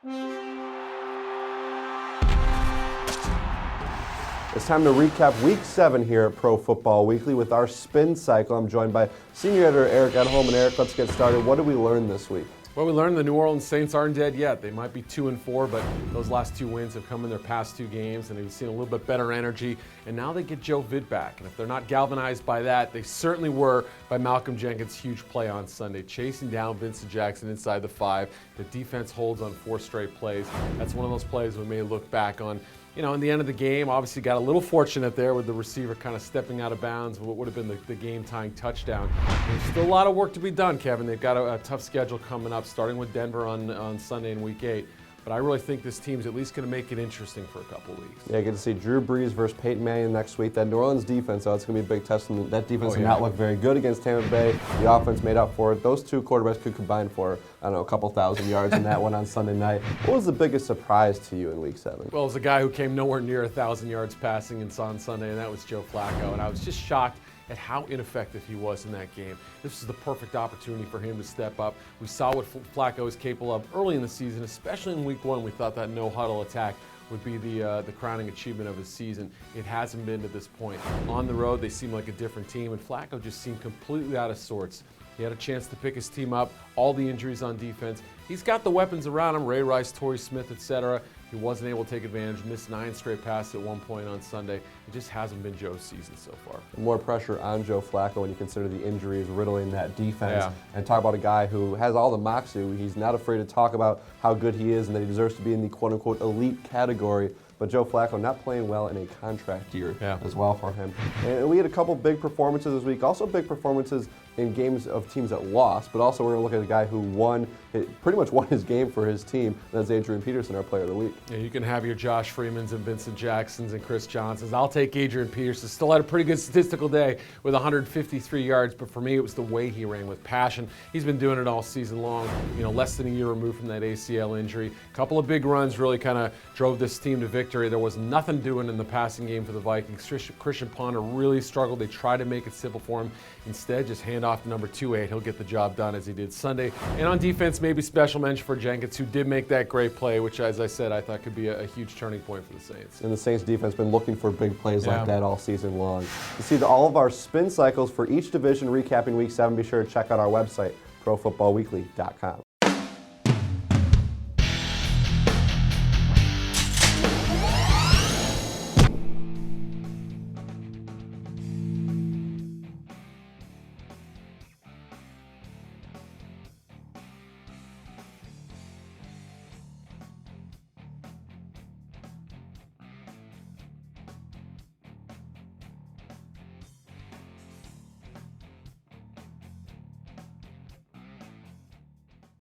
It's time to recap Week 7 here at Pro Football Weekly with our spin cycle. I'm joined by senior editor Eric Edholm. And Eric, let's get started. What did we learn this week? Well, we learned the New Orleans Saints aren't dead yet. They might be 2-4, but those last 2 wins have come in their past 2 games, and they've seen a little bit better energy. And now they get Joe Vid back. And if they're not galvanized by that, they certainly were by Malcolm Jenkins' huge play on Sunday, chasing down Vincent Jackson inside the 5. The defense holds on 4 straight plays. That's one of those plays we may look back on. You know, in the end of the game, obviously got a little fortunate there with the receiver kind of stepping out of bounds with what would have been the game-tying touchdown. There's still a lot of work to be done, Kevin. They've got a tough schedule coming up, starting with Denver on Sunday in Week 8. But I really think this team's at least going to make it interesting for a couple of weeks. Yeah, good to see Drew Brees versus Peyton Manning next week. That New Orleans defense, though, it's going to be a big test. And that defense did not look very good against Tampa Bay. The offense made up for it. Those 2 quarterbacks could combine for, I don't know, a couple thousand yards in that one on Sunday night. What was the biggest surprise to you in Week 7? Well, it was a guy who came nowhere near 1,000 yards passing on Sunday, and that was Joe Flacco. And I was just shocked at how ineffective he was in that game. This was the perfect opportunity for him to step up. We saw what Flacco is capable of early in the season, especially in Week 1. We thought that no-huddle attack would be the crowning achievement of his season. It hasn't been to this point. On the road, they seem like a different team, and Flacco just seemed completely out of sorts. He had a chance to pick his team up, all the injuries on defense. He's got the weapons around him, Ray Rice, Torrey Smith, etc. He wasn't able to take advantage, missed 9 straight passes at one point on Sunday. It just hasn't been Joe's season so far. More pressure on Joe Flacco when you consider the injuries riddling that defense. Yeah. And talk about a guy who has all the moxie. He's not afraid to talk about how good he is and that he deserves to be in the quote-unquote elite category. But Joe Flacco not playing well in a contract year as well for him. And we had a couple big performances this week, also big performances in games of teams that lost, but also we're going to look at a guy who pretty much won his game for his team. That's Adrian Peterson, our player of the week. Yeah, you can have your Josh Freemans and Vincent Jacksons and Chris Johnsons. I'll take Adrian Peterson. Still had a pretty good statistical day with 153 yards, but for me it was the way he ran with passion. He's been doing it all season long, you know, less than a year removed from that ACL injury. A couple of big runs really kind of drove this team to victory. There was nothing doing in the passing game for the Vikings. Christian Ponder really struggled. They tried to make it simple for him. Instead, just hand off to number 2-8. He'll get the job done as he did Sunday. And on defense, maybe special mention for Jenkins, who did make that great play, which, as I said, I thought could be a huge turning point for the Saints. And the Saints defense been looking for big plays like that all season long. To see all of our spin cycles for each division recapping Week 7, be sure to check out our website, profootballweekly.com.